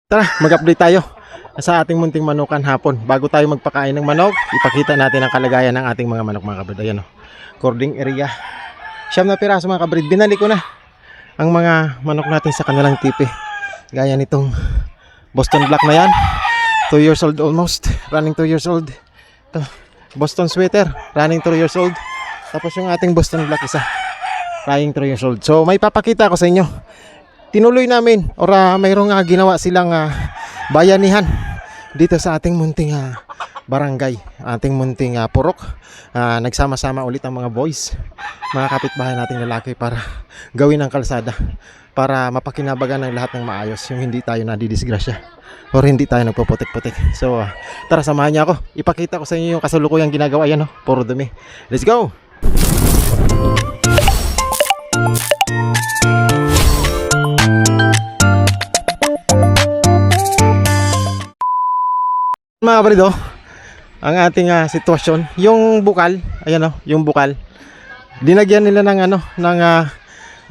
Tara, mag-update tayo sa ating munting manukan hapon. Bago tayo magpakain ng manok, ipakita natin ang kalagayan ng ating mga manok, mga kabrid. Ayan o, cording area. 9 na piraso mga kabrid. Binalik ko na ang mga manok natin sa kanilang tipi. Gaya nitong Boston Black na yan, 2 years old almost, running 2 years old. Ito, Boston Sweater, running 3 years old. Tapos yung ating Boston Black isa, running 3 years old. So may papakita ko sa inyo. Tinuloy namin or mayroong ginawa silang bayanihan dito sa ating munting barangay, ating munting purok. Nagsama-sama ulit ang mga boys, mga kapitbahay nating lalaki para gawin ang kalsada, para mapakinabagan ng lahat ng maayos, yung hindi tayo nadidisgrasya or hindi tayo nagpuputik-putik. So tara, samahan niyo ako, ipakita ko sa inyo yung kasalukuyang ginagawa. Yan puro dumi. Let's go! Mga kapatid, ang ating sitwasyon, yung bukal, ayan yung bukal. Dinagyan nila ng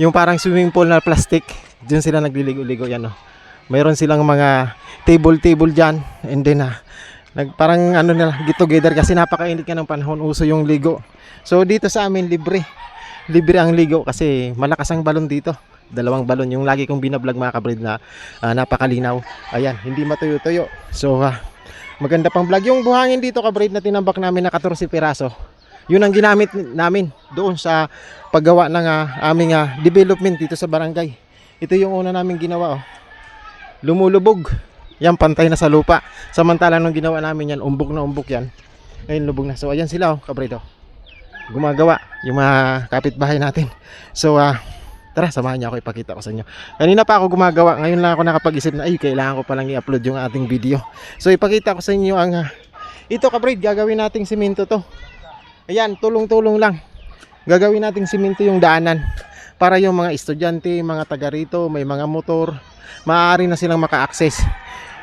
yung parang swimming pool na plastic. Diyan sila nagliligo-ligo, yan Mayroon silang mga table diyan, and then parang nila get together kasi napakainit nga ng panahon, uso yung ligo. So dito sa amin libre ang ligo kasi malakas ang balon dito. 2 balon yung lagi kong binablog mga kabrid na napakalinaw. Ayan, hindi matuyo-tuyo. So maganda pang vlog. Yung buhangin dito kabrid na tinambak namin na 14 piraso, yun ang ginamit namin doon sa paggawa ng aming development dito sa barangay. Ito yung una namin ginawa lumulubog. Yan, pantay na sa lupa. Samantalang nung ginawa namin yan, umbok na umbok yan. Ngayon lubog na. So ayan sila kabrid gumagawa yung mga kapitbahay natin. So tara, samahan niyo ako, ipakita ko sa inyo. Kanina pa ako gumagawa, ngayon lang ako nakapag-isip na kailangan ko palang i-upload yung ating video. So ipakita ko sa inyo ang ito kabrid, gagawin nating simento to. Ayan, tulong-tulong lang. Gagawin nating simento yung daanan para yung mga estudyante, mga taga rito, may mga motor, maaari na silang maka-access.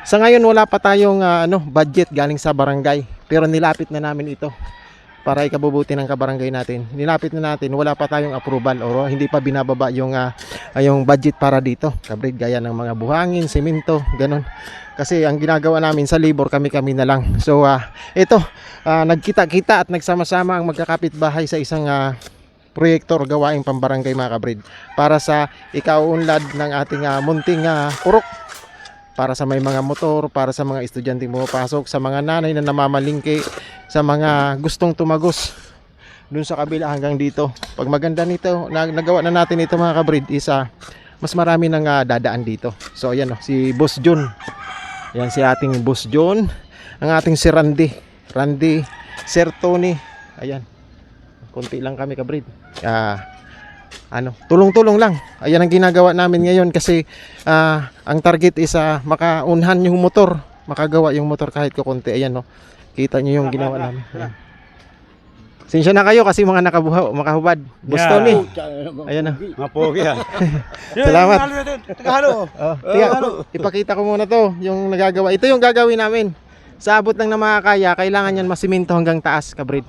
Sa ngayon wala pa tayong budget galing sa barangay, pero nilapit na namin ito para ikabubuti ng kabarangay natin. Nilapit na natin, wala pa tayong approval or hindi pa binababa yung budget para dito kabrid, gaya ng mga buhangin, semento, ganun. Kasi ang ginagawa namin sa labor, kami na lang. So ito, nagkita-kita at nagsama-sama ang magkakapitbahay sa isang proyektor gawaing pambarangay mga kabrid, para sa ikauunlad ng ating munting purok, para sa may mga motor, para sa mga estudyante pumapasok, sa mga nanay na namamalingki, sa mga gustong tumagos dun sa kabila hanggang dito. Pag maganda nito, nagawa na natin ito mga kabrid, mas marami nang dadaan dito. So ayan si Boss John. Ayan si ating Boss John. Ang ating si Randy, Sir Tony. Ayan, konti lang kami kabrid. Tulong-tulong lang. Ayan ang ginagawa namin ngayon kasi ang target is makaunhan yung motor, makagawa yung motor kahit kukunti. Ayan kita nyo yung ginawa namin. Ayan. Sinsya na kayo kasi mga makahubad. Boss Tony. Ayan Mapogi Salamat. Ipakita ko muna to, yung nagagawa. Ito yung gagawin namin. Sa abot lang na makakaya, kailangan yan masiminto hanggang taas kabrid.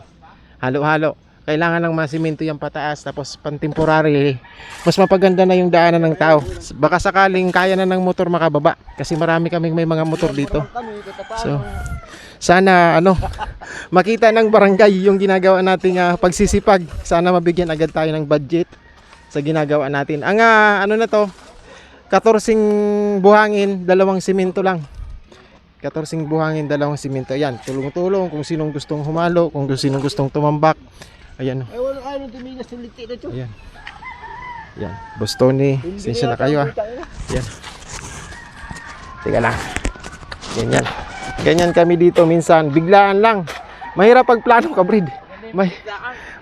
Halo-halo. Kailangan ng masiminto yung pataas, tapos pantemporary, mas mapaganda na yung daanan ng tao. Baka sakaling kaya na ng motor makababa kasi marami kaming may mga motor dito. So sana makita ng barangay yung ginagawa nating pagsisipag. Sana mabigyan agad tayo ng budget sa ginagawa natin. Ang na to, 14 buhangin, 2 simento lang. 14 buhangin, 2 simento. Ayan, tulong-tulong kung sinong gustong humalo, kung sinong gustong tumambak. Ayan Ayan. Ayan, Boss Tony, sinsya na kayo Ayan. Teka lang. Ganyan kami dito minsan, biglaan lang. Mahirap pagplano kabrid.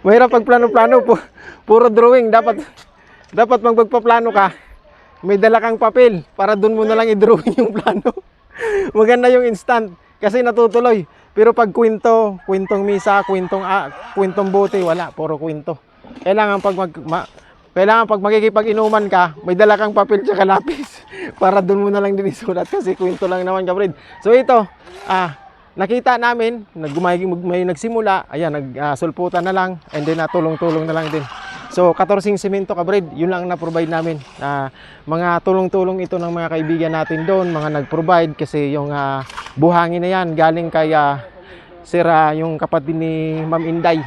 Mahirap pagplano-plano po. Puro drawing. Dapat magpagpaplano ka, may dala kang papel para doon mo na lang i-drawing yung plano. Maganda yung instant kasi natutuloy. Pero pag kwentong misa, kwentong bote, wala, puro kwento. Kailangan pag magkikipag-inuman ka, may dala kang papel at lapis para doon mo na lang din isulat kasi kwento lang naman kabrid. So ito, nakita namin, may nagsimula, ayan, nagsulputan na lang, and then tulong-tulong na lang din. So 14 semento kabrid, yun lang na-provide namin. Mga tulong-tulong ito ng mga kaibigan natin doon, mga nag-provide kasi yung buhangin na yan galing kay Sir, yung kapatid ni Ma'am Inday.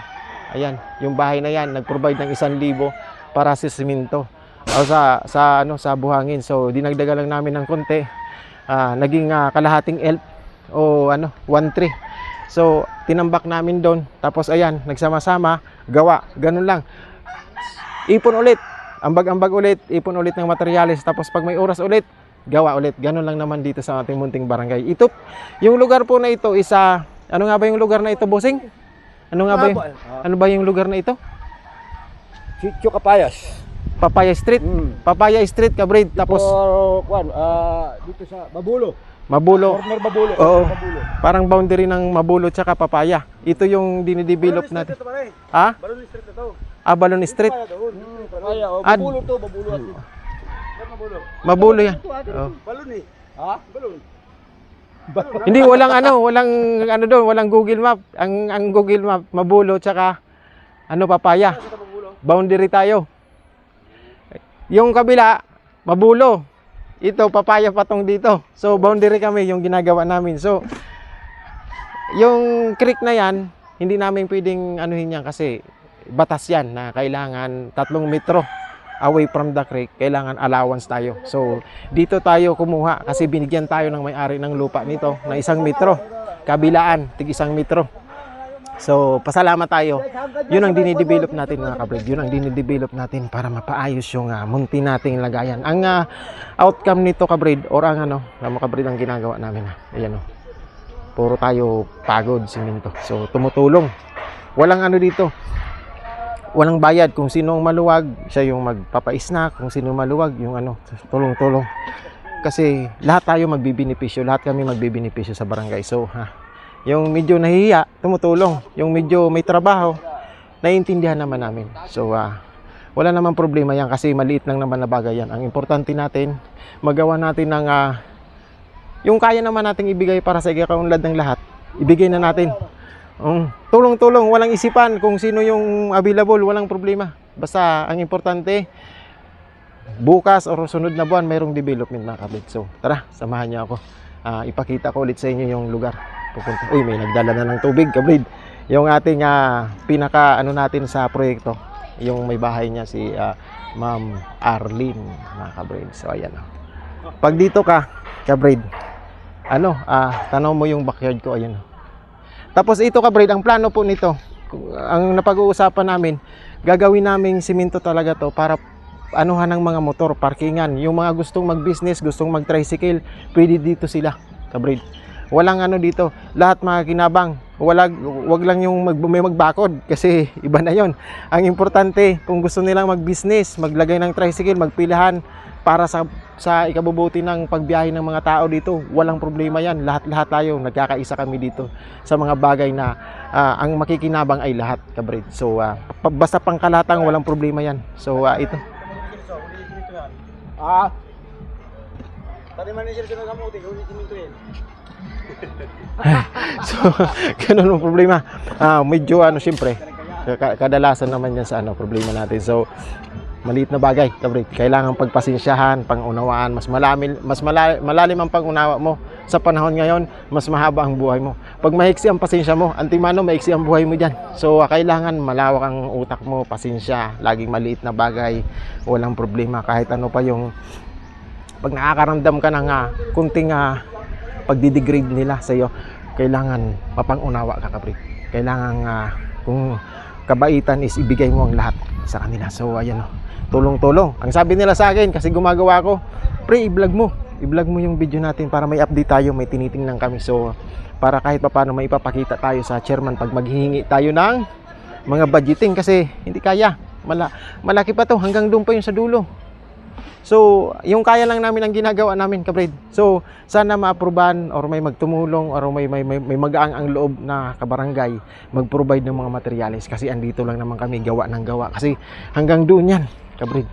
Ayan, yung bahay na yan nag-provide ng 1,000 para sa semento o sa buhangin. So dinagdagan lang namin ng konti. Naging kalahating elf o 1/3. So tinambak namin doon. Tapos ayan, nagsama-sama, gawa. Ganun lang. Ipon ulit. Ambag-ambag ulit, ipon ulit ng materyales. Tapos pag may oras ulit, gawa ulit. Ganun lang naman dito sa ating munting barangay. Ito, yung lugar po na ito is ano nga ba yung lugar na ito, bossing? Ano ba yung lugar na ito? Sitio Kapayas. Papaya Street. Papaya Street, kabrid. Tapos Dito sa Mabulo. Mabulo. Corner Mabulo. Oo. Mabulo. Parang boundary ng Mabulo tsaka Papaya. Ito yung dinidevelop natin. Ha? Balon Street na to. Balon Street. Papaya, Mabulo to, Mabulo. Mabulo. Mabulo yan. Oh. Balon eh. Ha? Balon. Hindi, walang doon, walang Google Map. Ang Google Map, Mabulo tsaka Papaya. Boundary tayo. Yung kabila, Mabulo. Ito, Papaya patong dito. So, boundary kami yung ginagawa namin. So, yung creek na yan, hindi namin pwedeng anuhin yan kasi batas yan na kailangan 3 metro away from the creek. Kailangan allowance tayo. So, dito tayo kumuha kasi binigyan tayo ng may-ari ng lupa nito na 1 metro. Kabilaan, tig 1 metro. So, pasalamat tayo. Yun ang dinidevelop natin mga kabrid. Yun ang dinidevelop natin para mapaayos yung munti nating lagayan. Ang outcome nito kabrid, or ang kabrid ang ginagawa namin. Ayan puro tayo pagod, simento. So, tumutulong. Walang dito. Walang bayad. Kung sino ang maluwag, siya yung magpapais-snack. Kung sino maluwag, yung tulong-tulong. Kasi lahat tayo magbibinipisyo. Lahat kami magbibinipisyo sa barangay. So, yung medyo nahihiya, tumutulong. Yung medyo may trabaho, naiintindihan naman namin. So, wala namang problema yan kasi maliit lang naman na bagay yan. Ang importante natin, magawa natin ng yung kaya naman nating ibigay para sa ikaunlad ng lahat. Ibigay na natin. Tulong-tulong, walang isipan kung sino yung available, walang problema. Basta ang importante, bukas o sunod na buwan, mayroong development mga kabit. So, tara, samahan niyo ako. Ipakita ko ulit sa inyo yung lugar. Pupunta. Uy, may nagdala na ng tubig, kabrid. Yung ating pinaka natin sa proyekto, yung may bahay niya si Ma'am Arlene, mga kabrid. So ayan. Pag dito ka, kabrid, tanaw mo yung backyard ko, ayun. Tapos ito kabrid, ang plano po nito, ang napag-uusapan namin, gagawin naming simento talaga to para ng mga motor, parkingan. Yung mga gustong mag-business, gustong mag-tricycle, pwede dito sila, kabrid. Walang dito, lahat mga kinabang. Wag lang yung may magbakod kasi iba na yon. Ang importante, kung gusto nilang mag-business, maglagay ng tricycle, magpilahan para sa ikabubuti ng pagbiyahe ng mga tao dito, walang problema yan. Lahat tayo, nagkakaisa kami dito sa mga bagay na ang makikinabang ay lahat, kabrid. So, basta pangkalatang, walang problema yan. So, ito. Tadi manager sila kamuti, kung siminto yan. So, ganun ang problema. Medyo siyempre, kadalasan naman yan sa problema natin. So, maliit na bagay, kabrid. Kailangan pagpasensyahan, pangunawaan, mas malalim ang pangunawa mo. Sa panahon ngayon, mas mahaba ang buhay mo. Pag mahiksi ang pasensya mo, antimano, mahiksi ang buhay mo dyan. So, kailangan malawak ang utak mo, pasensya, laging maliit na bagay, walang problema. Kahit ano pa yung, pag nakakaramdam ka ng kunting pagdidegrade nila sa iyo, kailangan mapangunawa ka, kabrid. Kailangan kung kabaitan is ibigay mo ang lahat sa kanila. So ayan, tulong-tulong. Ang sabi nila sa akin, kasi gumagawa ko, pre, i-vlog mo yung video natin para may update tayo, may tinitingnan kami. So para kahit paano may ipapakita tayo sa chairman pag maghihingi tayo ng mga budgeting, kasi hindi kaya, malaki pa to, hanggang doon pa yung sa dulo. So, yung kaya lang namin ang ginagawa namin, kabrid. So, sana ma-aprobahan or may magtumulong or may magaang ang loob na kabarangay mag-provide ng mga materyales kasi andito lang naman kami gawa ng gawa. Kasi hanggang doon yan, kabrid.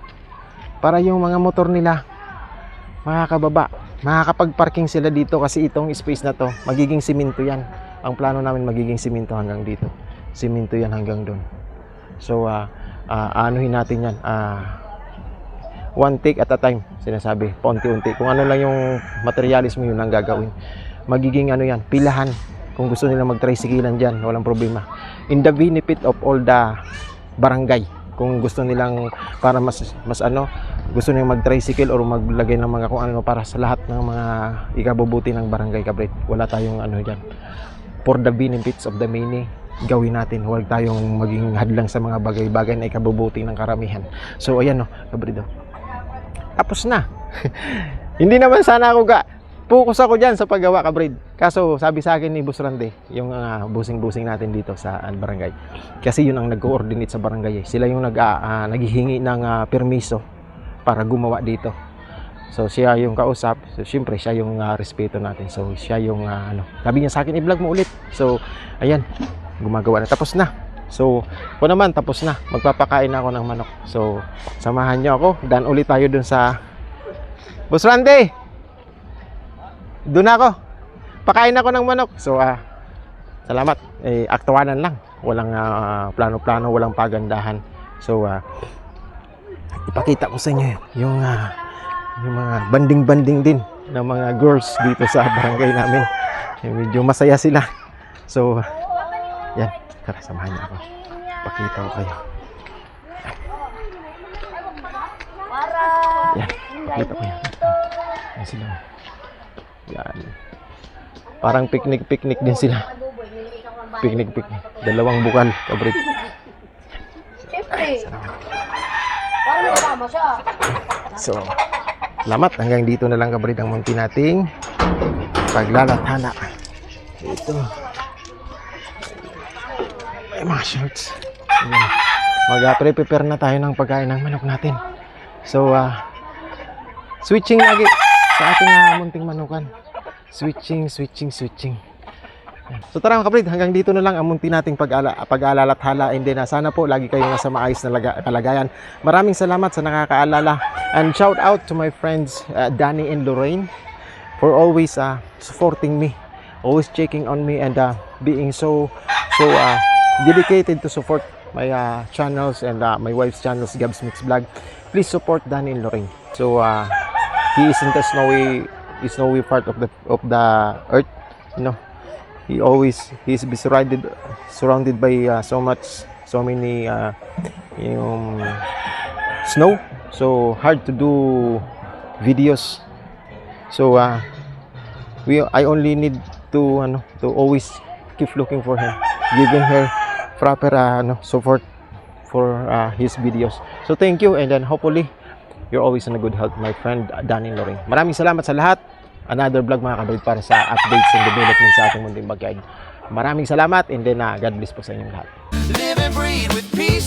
Para yung mga motor nila makakababa, makakapag-parking sila dito kasi itong space na to, magiging simento yan. Ang plano namin magiging simento hanggang dito. Simento yan hanggang doon. So, anuhin natin yan, one take at a time, sinasabi, paunti-unti. Kung ano lang yung materialis mo, yun ang gagawin. Magiging ano yan, pilahan. Kung gusto nila mag-tricyclean dyan, walang problema. In the benefit of all the barangay, kung gusto nilang para mas ano, gusto nilang mag-tricycle or maglagay ng mga kung ano para sa lahat ng mga ikabubuti ng barangay Kabrit. Wala tayong ano dyan. For the benefits of the many, gawin natin. Huwag tayong maging hadlang sa mga bagay-bagay na ikabubuti ng karamihan. So ayan no, Kabrit. Tapos na. Hindi naman sana ako focus ako dyan sa paggawa, Kabrid. Kaso sabi sa akin ni Boss Randy, yung busing-busing natin dito sa barangay. Kasi yun ang nag-coordinate sa barangay. Sila yung naghihingi ng permiso para gumawa dito. So siya yung kausap. So syempre siya yung respeto natin. So siya yung ano. Sabi niya sa akin, i-vlog mo ulit. So ayan, gumagawa na. Tapos na. So, ako naman, tapos na. Magpapakain ako ng manok. So, samahan niyo ako. Dan ulit tayo dun sa Boss Randy! Doon ako. Pakain ako ng manok. So, salamat. Aktuanan lang. Walang plano-plano, walang pagandahan. So, ipakita ko sa inyo yung mga banding-banding din ng mga girls dito sa barangay namin. Medyo masaya sila. So, yan. Tara, samahan niyo ako. Pakita ko kayo. Yan. Pakita ko yan. Yan sila. Yan. Parang picnic-picnic din sila. Picnic-picnic. Dalawang bukal, Kabrit. Siyempre. Parang kasama siya. So, salamat. Hanggang dito na lang, Kabrit, ang munti nating paglalathana. Ito. May mga shorts. Mag-prepare na tayo ng pagkain ng manok natin. So, switching lagi sa ating munting manukan. Switching. So tara mga kapatid, hanggang dito na lang ang munti nating pag-aalala at halain din. Sana po lagi kayong nasa maayos na kalagayan. Maraming salamat sa nakakaalala. And shout out to my friends Danny and Lorraine for always supporting me, always checking on me, and being so dedicated to support my channels and my wife's channels, Gabs Mix Vlog. Please support Danny and Lorraine. So he is in the snowy part of the earth, you know. He's surrounded by so many snow, so hard to do videos. So I only need to always keep looking for him, giving her proper support for his videos. So thank you, and then hopefully you're always in a good health, my friend Danny Lorraine. Maraming salamat sa lahat. Another vlog mga kabait para sa updates and development sa ating munting bagay. Maraming salamat, and then God bless po sa inyong lahat. Live and breathe with peace.